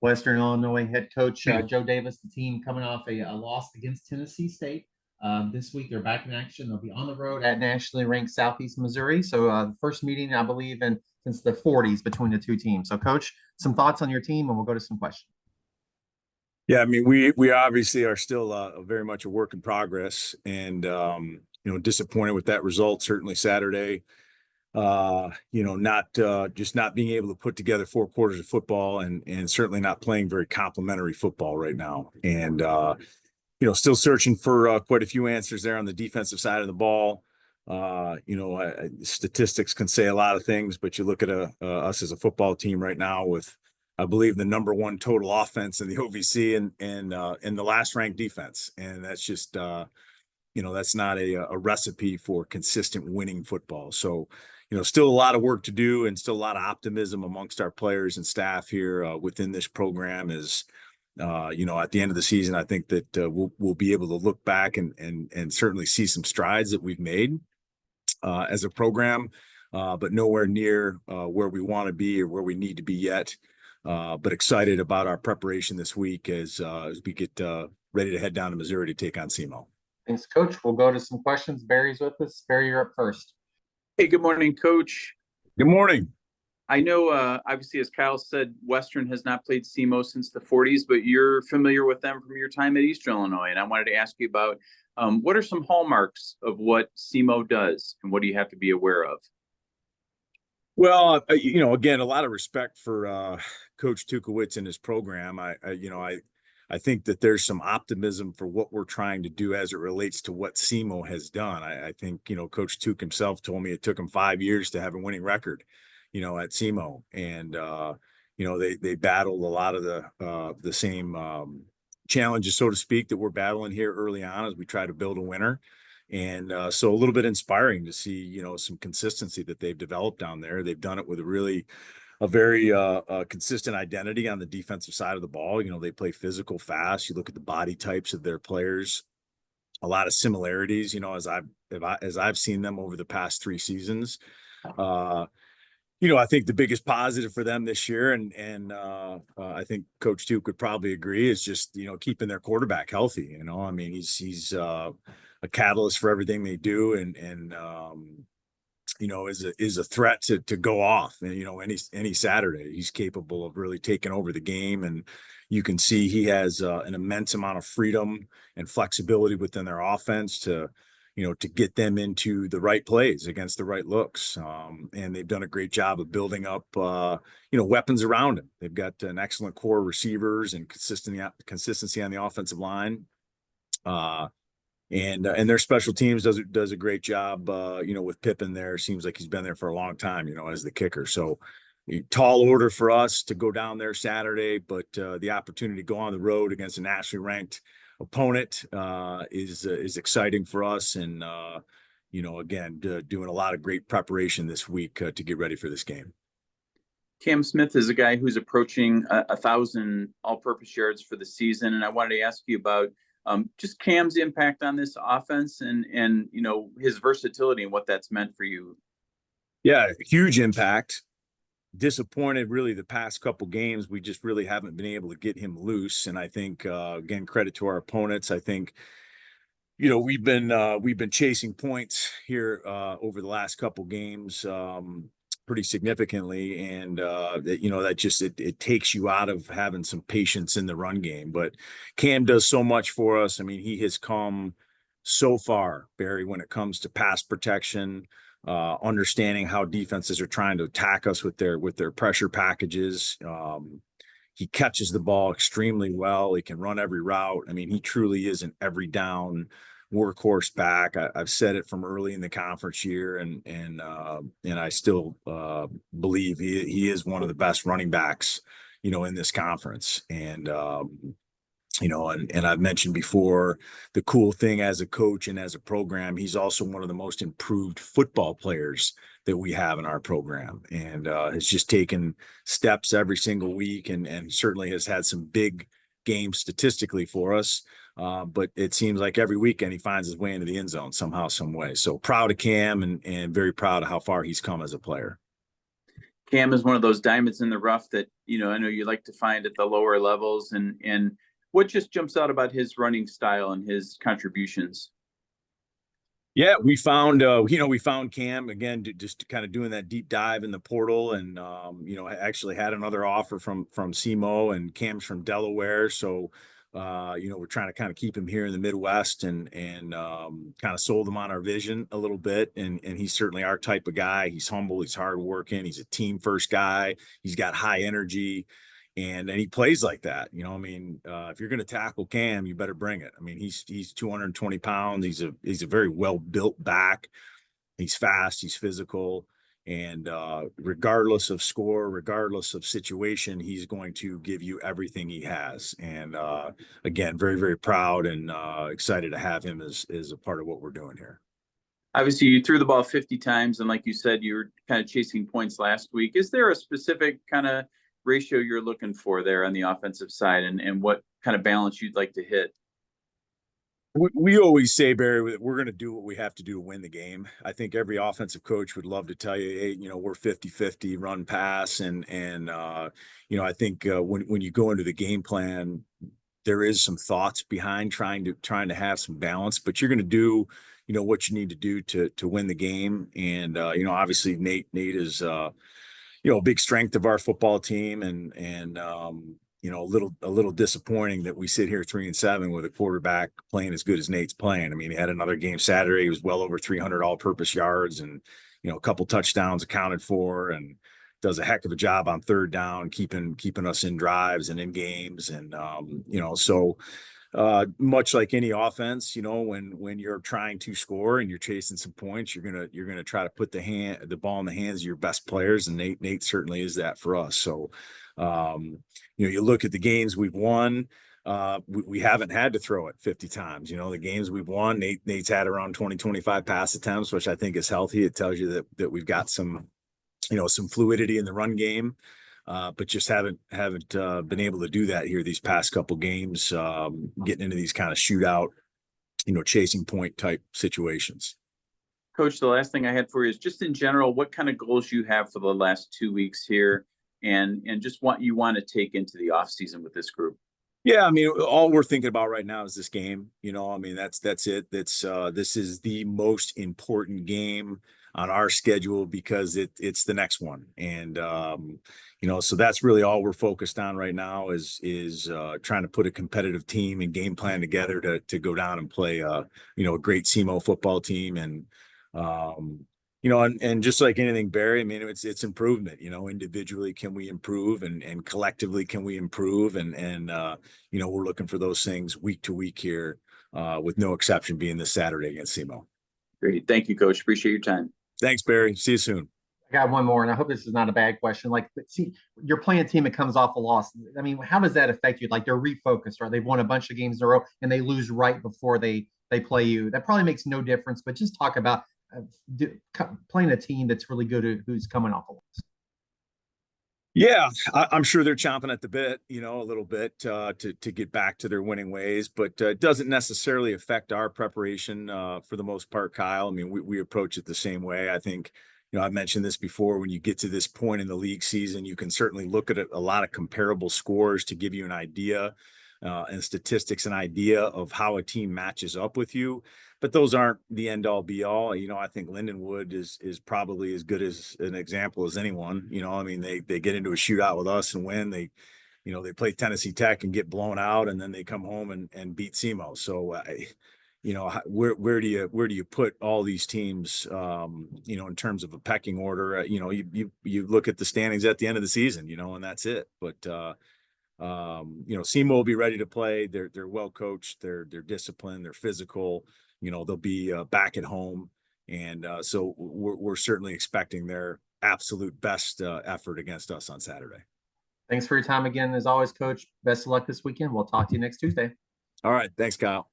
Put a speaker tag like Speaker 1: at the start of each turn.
Speaker 1: Western Illinois head coach Joe Davis, the team coming off a loss against Tennessee State. This week they're back in action. They'll be on the road at nationally ranked Southeast Missouri. So the first meeting, I believe, in since the 40s between the two teams. So, Coach, some thoughts on your team, and we'll go to some questions.
Speaker 2: Yeah, I mean, we obviously are still very much a work in progress, and disappointed with that result. Certainly Saturday, not just not being able to put together 4 quarters of football, and certainly not playing very complimentary football right now. And still searching for quite a few answers there on the defensive side of the ball. Statistics can say a lot of things, but you look at us as a football team right now with, I believe, the #1 total offense in the OVC and the last ranked defense. And that's just, that's not a recipe for consistent winning football. So, still a lot of work to do, and still a lot of optimism amongst our players and staff here within this program is, at the end of the season, I think that we'll be able to look back and certainly see some strides that we've made as a program, but nowhere near where we want to be or where we need to be yet. But excited about our preparation this week as we get ready to head down to Missouri to take on SEMO.
Speaker 1: Thanks, Coach. We'll go to some questions. Barry's with us. Barry, you're up first.
Speaker 3: Hey, good morning, Coach.
Speaker 2: Good morning.
Speaker 3: I know, obviously, as Kyle said, Western has not played SEMO since the 40s, but you're familiar with them from your time at Eastern Illinois. And I wanted to ask you about what are some hallmarks of what SEMO does, and what do you have to be aware of?
Speaker 2: Well, again, a lot of respect for Coach Tukowitz and his program. I think that there's some optimism for what we're trying to do as it relates to what SEMO has done. I think, Coach Tuk himself told me it took him 5 years to have a winning record, at SEMO. And, they battled a lot of the same challenges, so to speak, that we're battling here early on as we try to build a winner. And so a little bit inspiring to see, some consistency that they've developed down there. They've done it with a very consistent identity on the defensive side of the ball. They play physical, fast. You look at the body types of their players, a lot of similarities, as I've seen them over the past 3 seasons. I think the biggest positive for them this year, and I think Coach Duke would probably agree, is just, keeping their quarterback healthy. I mean, he's a catalyst for everything they do, and is a threat to go off. And any Saturday, he's capable of really taking over the game, and you can see he has an immense amount of freedom and flexibility within their offense to get them into the right plays against the right looks. And they've done a great job of building up, weapons around him. They've got an excellent core of receivers and consistency on the offensive line. And their special teams does a great job, with Pippin there. Seems like he's been there for a long time, as the kicker. So tall order for us to go down there Saturday, but the opportunity to go on the road against a nationally ranked opponent is exciting for us. And, again, doing a lot of great preparation this week to get ready for this game.
Speaker 3: Cam Smith is a guy who's approaching 1,000 all-purpose yards for the season. And I wanted to ask you about just Cam's impact on this offense and his versatility and what that's meant for you.
Speaker 2: Yeah, huge impact. Disappointed really the past couple games. We just really haven't been able to get him loose. And I think, again, credit to our opponents. I think, we've been chasing points here over the last couple games pretty significantly. And that just, it takes you out of having some patience in the run game. But Cam does so much for us. I mean, he has come so far, Barry, when it comes to pass protection, understanding how defenses are trying to attack us with their pressure packages. He catches the ball extremely well. He can run every route. I mean, he truly is an every down workhorse back. I've said it from early in the conference year, and I still believe he is one of the best running backs, in this conference. And and I've mentioned before, the cool thing as a coach and as a program, he's also one of the most improved football players that we have in our program, and has just taken steps every single week, and certainly has had some big games statistically for us. But it seems like every weekend he finds his way into the end zone somehow, some way. So proud of Cam, and very proud of how far he's come as a player.
Speaker 3: Cam is one of those diamonds in the rough that, I know you like to find at the lower levels, and what just jumps out about his running style and his contributions?
Speaker 2: Yeah, we found we found Cam again, just kind of doing that deep dive in the portal, and I actually had another offer from SEMO, and Cam's from Delaware, so we're trying to kind of keep him here in the Midwest, and kind of sold him on our vision a little bit, and he's certainly our type of guy. He's humble, he's hardworking, he's a team first guy, he's got high energy. And he plays like that. If you're going to tackle Cam, you better bring it. I mean, he's 220 pounds. He's a very well built back. He's fast. He's physical. And regardless of score, regardless of situation, he's going to give you everything he has. And again, very, very proud and excited to have him as a part of what we're doing here.
Speaker 3: Obviously, you threw the ball 50 times, and like you said, you were kind of chasing points last week. Is there a specific kind of ratio you're looking for there on the offensive side, and what kind of balance you'd like to hit?
Speaker 2: We always say, Barry, we're going to do what we have to do to win the game. I think every offensive coach would love to tell you, hey, we're 50-50 run pass. And I think when you go into the game plan, there is some thoughts behind trying to have some balance, but you're going to do, what you need to do to win the game. And, obviously Nate is, a big strength of our football team, and a little disappointing that we sit here 3-7 with a quarterback playing as good as Nate's playing. I mean, he had another game Saturday. He was well over 300 all-purpose yards, and a couple touchdowns accounted for, and does a heck of a job on third down, keeping us in drives and in games. And so much like any offense, when you're trying to score and you're chasing some points, you're gonna try to put the ball in the hands of your best players, and Nate certainly is that for us. So you look at the games we've won, we haven't had to throw it 50 times. The games we've won, Nate's had around 20-25 pass attempts, which I think is healthy. It tells you that we've got some fluidity in the run game. But just haven't been able to do that here these past couple games, getting into these kind of shootout, chasing point type situations.
Speaker 3: Coach, the last thing I had for you is just in general, what kind of goals you have for the last 2 weeks here, and just what you want to take into the off season with this group?
Speaker 2: Yeah, I mean, all we're thinking about right now is this game. That's it. This is the most important game on our schedule because it's the next one. And so that's really all we're focused on right now is trying to put a competitive team and game plan together to go down and play a great SEMO football team. And and just like anything, Barry, I mean, it's improvement. Individually, can we improve, and collectively, can we improve? And we're looking for those things week to week here, with no exception being this Saturday against SEMO.
Speaker 3: Great. Thank you, Coach. Appreciate your time.
Speaker 2: Thanks, Barry. See you soon.
Speaker 1: I got one more, and I hope this is not a bad question. Like, see, you're playing a team that comes off a loss. I mean, how does that affect you? Like, they're refocused, right? They've won a bunch of games in a row, and they lose right before they play you. That probably makes no difference, but just talk about playing a team that's really good, who's coming off a loss.
Speaker 2: Yeah, I'm sure they're chomping at the bit, a little bit to get back to their winning ways, but it doesn't necessarily affect our preparation for the most part, Kyle. I mean, we approach it the same way. I think, I've mentioned this before, when you get to this point in the league season, you can certainly look at a lot of comparable scores to give you an idea, and statistics, an idea of how a team matches up with you. But those aren't the end all be all. I think Lindenwood is probably as good as an example as anyone. I mean, they get into a shootout with us and win. They play Tennessee Tech and get blown out, and then they come home and beat SEMO. So, where do you put all these teams, in terms of a pecking order? You look at the standings at the end of the season, and that's it. But SEMO will be ready to play. They're well coached. They're disciplined. They're physical. They'll be back at home, and so we're certainly expecting their absolute best effort against us on Saturday.
Speaker 1: Thanks for your time again, as always, Coach. Best of luck this weekend. We'll talk to you next Tuesday.
Speaker 2: All right, thanks, Kyle.